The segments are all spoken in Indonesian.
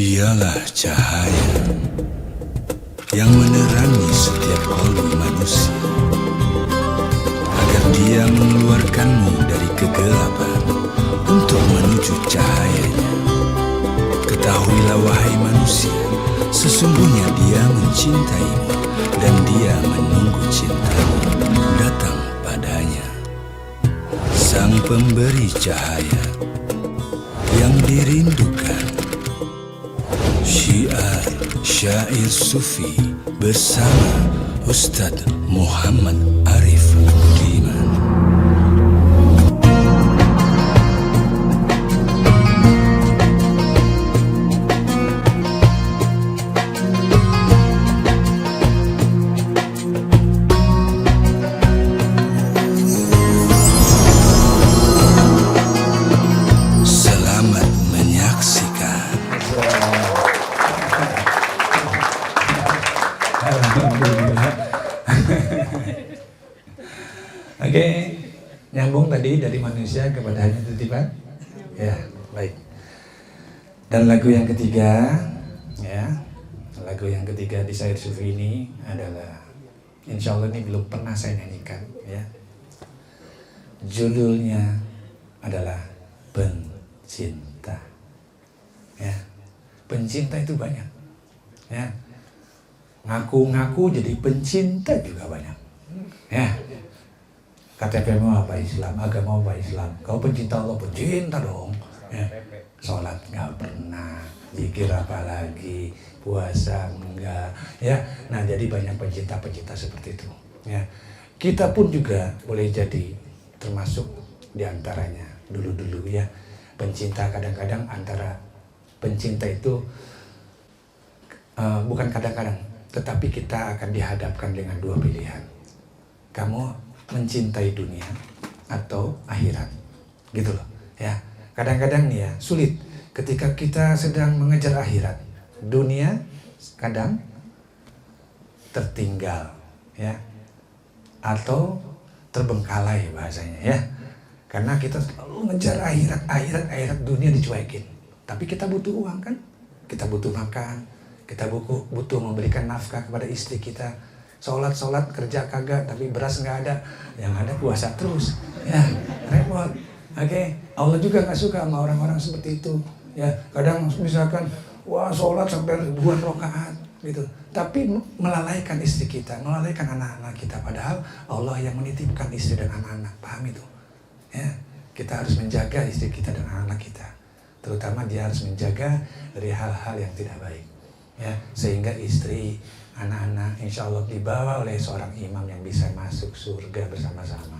Dialah cahaya yang menerangi setiap kolbu manusia, agar dia mengeluarkanmu dari kegelapan untuk menuju cahayanya. Ketahuilah wahai manusia, sesungguhnya dia mencintaimu dan dia menunggu cintamu datang padanya. Sang pemberi cahaya yang dirindukan. Syiar Syair Sufi bersama Ustadz Muhammad Arif Budiman. Selamat menyaksikan. Oke, nyambung tadi dari manusia kepada hanya titipan. Ya, baik. Dan lagu yang ketiga, ya, lagu yang ketiga di Syair Sufi ini adalah, insya Allah ini belum pernah saya nyanyikan, ya. Judulnya adalah Pencinta. Ya, pencinta itu banyak. Ya, ngaku-ngaku jadi pencinta juga banyak. Ya. KTP mau apa Islam, agama apa Islam. Kau pencinta Allah, pencinta dong. Ya. Sholat nggak pernah, zikir apa lagi, puasa enggak. Ya, nah jadi banyak pencinta-pencinta seperti itu. Ya, kita pun juga boleh jadi termasuk diantaranya dulu-dulu ya. Pencinta kadang-kadang antara pencinta itu bukan kadang-kadang, tetapi kita akan dihadapkan dengan dua pilihan. Kamu mencintai dunia atau akhirat, gitu loh ya. Kadang-kadang nih ya sulit ketika kita sedang mengejar akhirat, dunia kadang tertinggal ya, atau terbengkalai bahasanya ya, karena kita selalu mengejar akhirat, dunia dicuekin. Tapi kita butuh uang kan, kita butuh makan, kita butuh memberikan nafkah kepada istri kita. Sholat, kerja kagak, tapi beras nggak ada. Yang ada puasa terus. Ya, repot. Oke, Allah juga nggak suka sama orang-orang seperti itu. Ya, kadang misalkan, wah sholat sampai ribuan rakaat gitu. Tapi melalaikan istri kita, melalaikan anak-anak kita. Padahal Allah yang menitipkan istri dan anak-anak. Paham itu? Ya, kita harus menjaga istri kita dan anak-anak kita. Terutama dia harus menjaga dari hal-hal yang tidak baik. Ya, sehingga istri, anak-anak insya Allah dibawa oleh seorang imam yang bisa masuk surga bersama-sama,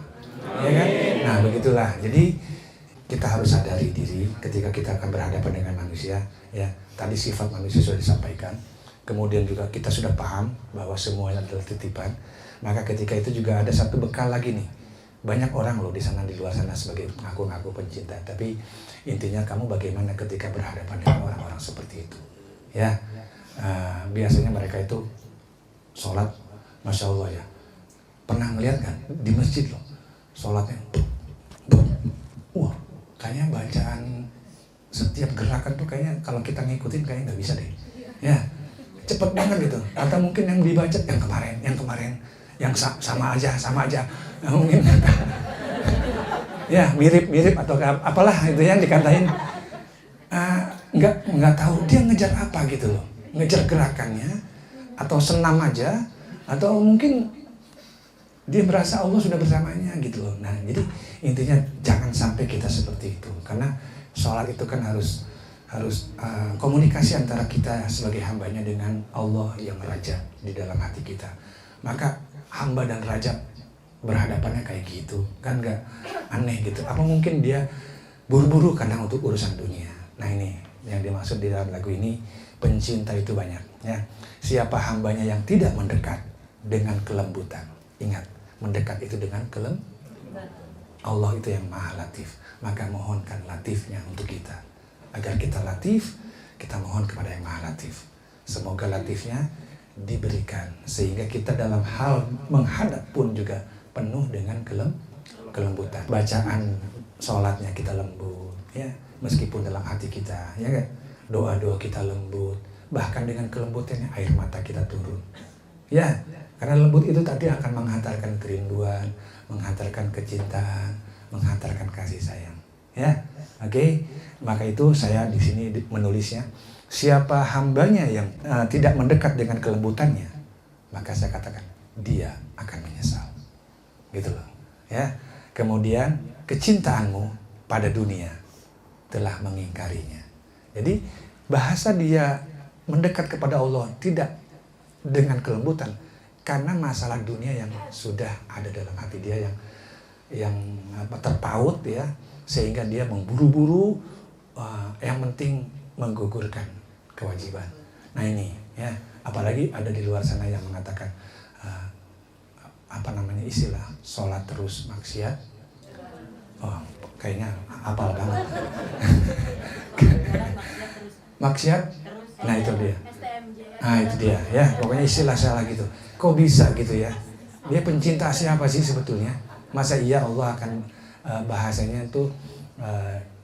ya kan? Nah begitulah. Jadi kita harus sadari diri ketika kita akan berhadapan dengan manusia. Ya, tadi sifat manusia sudah disampaikan. Kemudian juga kita sudah paham bahwa semuanya adalah titipan. Maka ketika itu juga ada satu bekal lagi nih. Banyak orang loh di sana, di luar sana sebagai ngaku-ngaku pencinta. Tapi intinya kamu bagaimana ketika berhadapan dengan orang-orang seperti itu? Ya, biasanya mereka itu sholat, Masya Allah ya. Pernah ngeliat kan di masjid loh, sholatnya wah, kayaknya bacaan setiap gerakan tuh kayaknya kalau kita ngikutin kayaknya nggak bisa deh. Ya, cepet banget gitu. Atau mungkin yang dibaca yang kemarin yang sama aja nah, mungkin ya mirip atau apalah itu yang dikatain. Nggak tahu dia ngejar apa gitu loh, ngejar gerakannya atau senam aja, atau mungkin dia merasa Allah sudah bersamanya gitu loh. Nah jadi intinya jangan sampai kita seperti itu, karena sholat itu kan harus komunikasi antara kita sebagai hambanya dengan Allah yang raja di dalam hati kita. Maka hamba dan raja berhadapannya kayak gitu kan, nggak aneh gitu. Apa mungkin dia buru-buru kadang untuk urusan dunia. Nah ini yang dimaksud di dalam lagu ini, pencinta itu banyak ya. Siapa hambanya yang tidak mendekat dengan kelembutan. Ingat, mendekat itu dengan kelembutan. Allah itu yang maha latif. Maka mohonkan latifnya untuk kita. Agar kita latif, kita mohon kepada yang maha latif. Semoga latifnya diberikan. Sehingga kita dalam hal menghadap pun juga penuh dengan kelembutan. Bacaan sholatnya kita lembut ya. Meskipun dalam hati kita, ya kan? doa-doa kita lembut, bahkan dengan kelembutannya air mata kita turun. Ya, karena lembut itu tadi akan menghantarkan kerinduan, menghantarkan kecintaan, menghantarkan kasih sayang. Ya, oke. Maka itu saya di sini menulisnya, siapa hambanya yang tidak mendekat dengan kelembutannya, maka saya katakan dia akan menyesal. Gitu loh. Ya. Kemudian kecintaanmu pada dunia telah mengingkarinya. Jadi bahasa dia mendekat kepada Allah tidak dengan kelembutan karena masalah dunia yang sudah ada dalam hati dia yang terpaut ya, sehingga dia memburu-buru yang penting menggugurkan kewajiban. Nah ini ya, apalagi ada di luar sana yang mengatakan istilah sholat terus maksiat. Oh, kayaknya hafal banget. Maksiat, nah itu dia. Nah itu dia ya, pokoknya istilah salah gitu. Kok bisa gitu ya? Dia pencinta siapa sih sebetulnya? Masa iya Allah akan bahasanya itu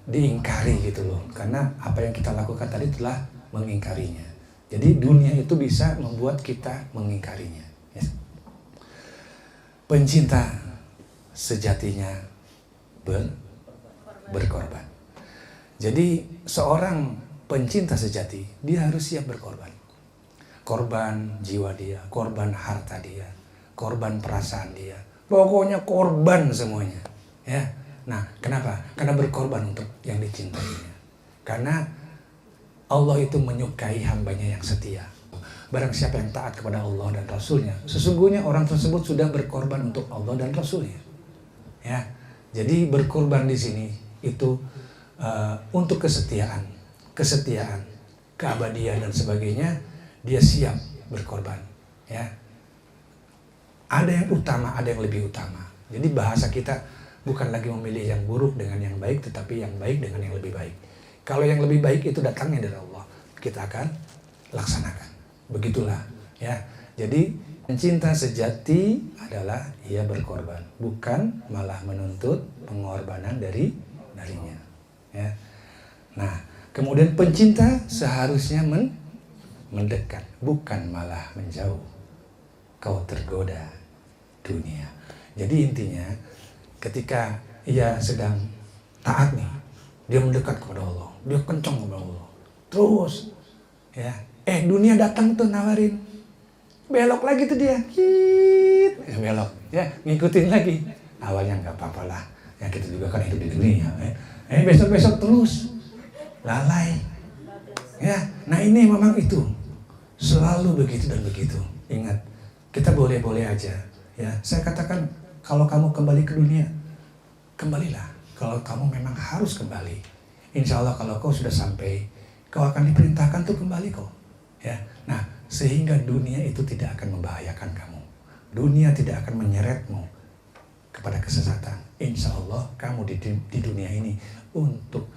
diingkari gitu loh. Karena apa yang kita lakukan tadi telah mengingkarinya. Jadi dunia itu bisa membuat kita mengingkarinya. Ya. Pencinta sejatinya berkorban. Jadi seorang pencinta sejati, dia harus siap berkorban. Korban jiwa dia, korban harta dia, korban perasaan dia. Pokoknya korban semuanya. Ya. Nah, kenapa? Karena berkorban untuk yang dicintainya. Karena Allah itu menyukai hambanya yang setia. Barang siapa yang taat kepada Allah dan Rasulnya, sesungguhnya orang tersebut sudah berkorban untuk Allah dan Rasulnya. Ya, jadi berkorban di sini itu untuk kesetiaan, keabadian dan sebagainya, dia siap berkorban. Ya, ada yang utama, ada yang lebih utama. Jadi bahasa kita bukan lagi memilih yang buruk dengan yang baik, tetapi yang baik dengan yang lebih baik. Kalau yang lebih baik itu datangnya dari Allah, kita akan laksanakan. Begitulah ya. Jadi pencinta sejati adalah ia berkorban, bukan malah menuntut pengorbanan darinya. Ya. Nah, kemudian pencinta seharusnya mendekat, bukan malah menjauh. Kau tergoda dunia. Jadi intinya ketika ia sedang taat nih, dia mendekat kepada Allah, dia kencang kepada Allah. Terus ya, dunia datang tuh nawarin, belok lagi tuh dia, belok, ya ngikutin lagi. Awalnya nggak apa-apa lah, ya kita juga kan hidup di dunia. Besok-besok terus lalai. Ya, nah ini memang itu selalu begitu dan begitu. Ingat, kita boleh-boleh aja. Ya, saya katakan kalau kamu kembali ke dunia, kembalilah. Kalau kamu memang harus kembali, insya Allah kalau kau sudah sampai, kau akan diperintahkan tuh kembali kok. Ya, nah sehingga dunia itu tidak akan membahayakan kamu. Dunia tidak akan menyeretmu kepada kesesatan. Insya Allah kamu di dunia ini untuk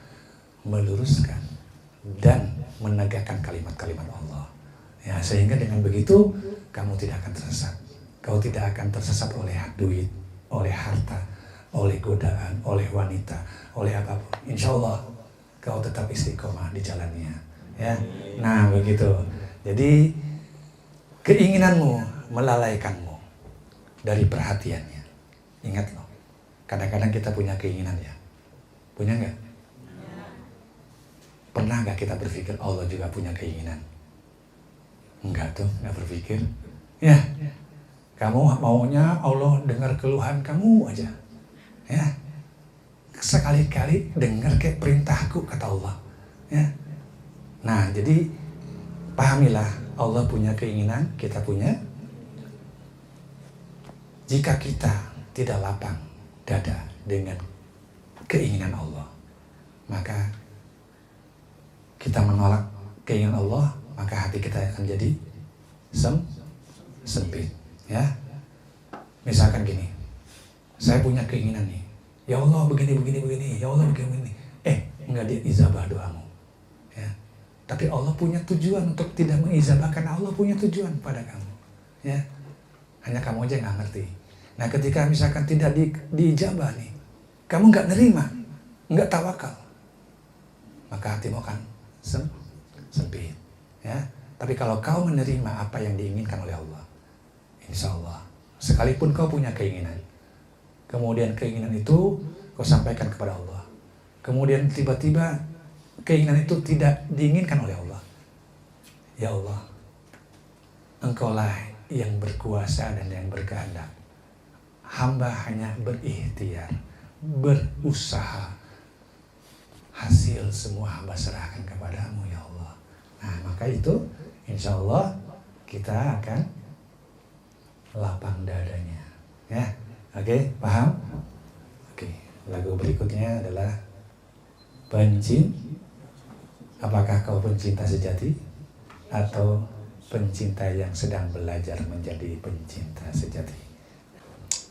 meluruskan dan menegakkan kalimat-kalimat Allah. Ya, sehingga dengan begitu kamu tidak akan tersesat. Kau tidak akan tersesat oleh duit, oleh harta, oleh godaan, oleh wanita, oleh apapun. Insya Allah kau tetap istiqomah di jalannya. Ya, nah begitu. Jadi keinginanmu melalaikanmu dari perhatiannya. Ingat loh, kadang-kadang kita punya keinginan ya. Punya nggak? Pernah nggak kita berpikir Allah juga punya keinginan? Enggak tuh, nggak berpikir. Ya, kamu maunya Allah dengar keluhan kamu aja. Ya, sekali-kali dengar kayak perintahku kata Allah. Ya. Nah, jadi pahamilah Allah punya keinginan, kita punya. Jika kita tidak lapang dada dengan keinginan Allah, maka kita menolak keinginan Allah, maka hati kita akan jadi sempit. Ya, misalkan gini, saya punya keinginan nih, ya Allah begini, ya Allah begini. Enggak diijabah doamu. Ya. Tapi Allah punya tujuan untuk tidak mengijabah karena Allah punya tujuan pada kamu. Ya. Hanya kamu aja nggak ngerti. Nah, ketika misalkan tidak diijabah nih, kamu nggak nerima, nggak tawakal, maka hatimu akan sempit. Ya, tapi kalau kau menerima apa yang diinginkan oleh Allah, insya Allah, sekalipun kau punya keinginan, kemudian keinginan itu kau sampaikan kepada Allah, kemudian tiba-tiba keinginan itu tidak diinginkan oleh Allah, ya Allah, Engkaulah yang berkuasa dan yang berkehendak. Hamba hanya berikhtiar, berusaha. Hasil semua hamba serahkan kepadamu ya Allah. Nah, maka itu insya Allah kita akan lapang dadanya. Ya, oke, paham? Oke, lagu berikutnya adalah Apakah kau pencinta sejati atau pencinta yang sedang belajar menjadi pencinta sejati?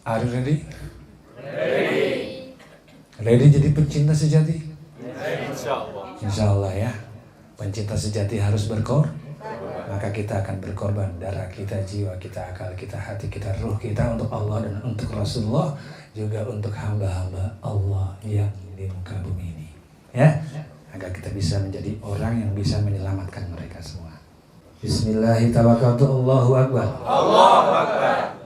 Are you ready? Ready. Ready jadi pencinta sejati? Insya Allah ya. Pencinta sejati harus berkorban. Maka kita akan berkorban darah kita, jiwa kita, akal kita, hati kita, ruh kita untuk Allah dan untuk Rasulullah, juga untuk hamba-hamba Allah yang di muka bumi ini. Ya, agar kita bisa menjadi orang yang bisa menyelamatkan mereka semua. Bismillahirrahmanirrahim. Allahu Akbar. Allahu Akbar.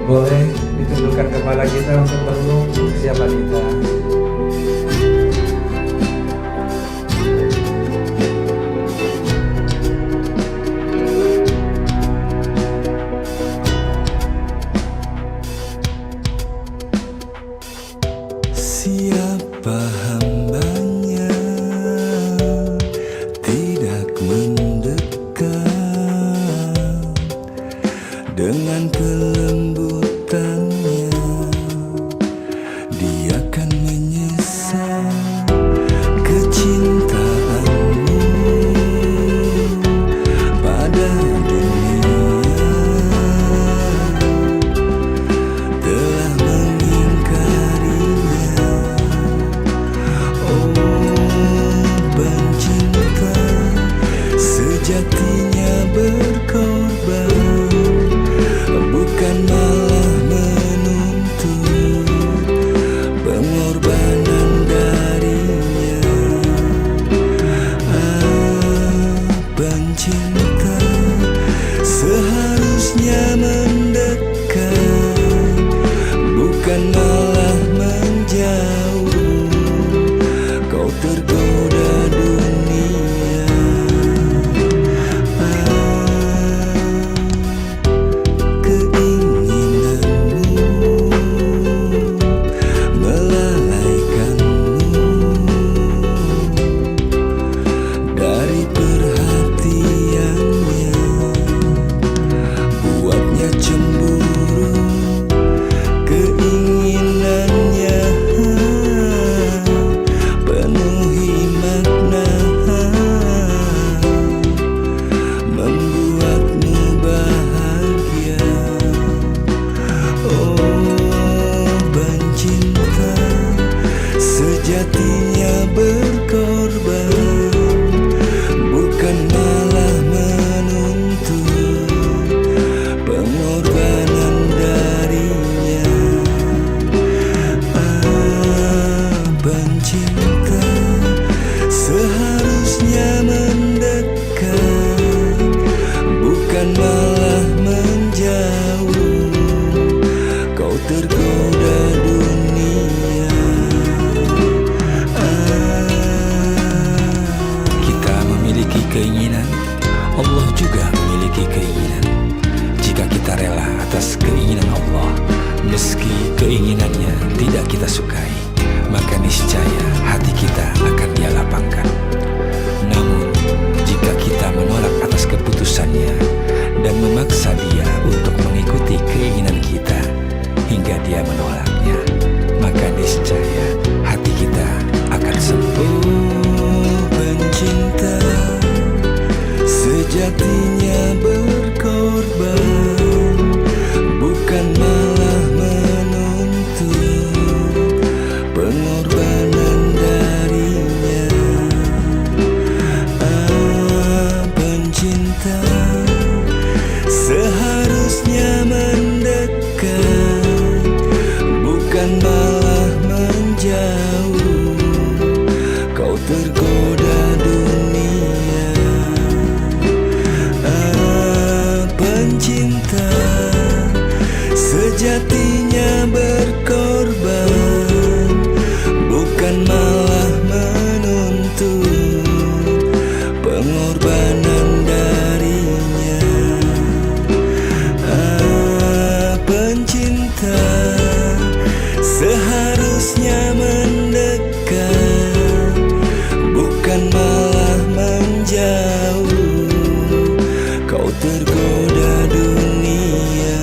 Boleh ditundukkan kepala kita untuk merenung siapa kita. Siapa hambanya tidak mendekat dengan kelembutannya, dia akan menyesal kecintaanmu pada dunia telah mengingkarinya. Oh, pencinta sejatinya berkorban, bukan malah menuntut pengorbanan darinya. Pencinta seharusnya mendekat, bukan malah menjauh. Kau tergoda dunia, keinginanmu melalaikanmu dari perhatiannya, buatnya cemburu. Keinginannya penuhi makna, membuatmu bahagia. Oh, pencinta sejatinya berkorban, bukan malah menuntut pengorbanan darinya. Pencinta seharusnya mendekat, bukan malah menjauh. Kau tergoda dunia. Kita memiliki keinginan, Allah juga memiliki keinginan. Jika kita rela atas keinginan Allah, meski keinginannya tidak kita sukai, maka niscaya hati kita akan Dia lapangkan. Namun, jika kita menolak atas keputusannya dan memaksa Dia untuk mengikuti keinginan kita hingga Dia menolaknya, maka niscaya hati kita akan sempit. Pencinta sejatinya berkorban, bukan malah sejatinya berkorban, bukan malah menuntut pengorbanan darinya. Pencinta seharusnya mendekat, bukan malah menjauh. Kau tergoda dunia.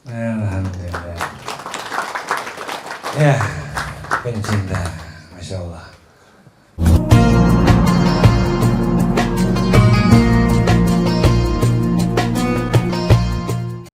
Alhamdulillah. Ya, pencinta, Masya Allah.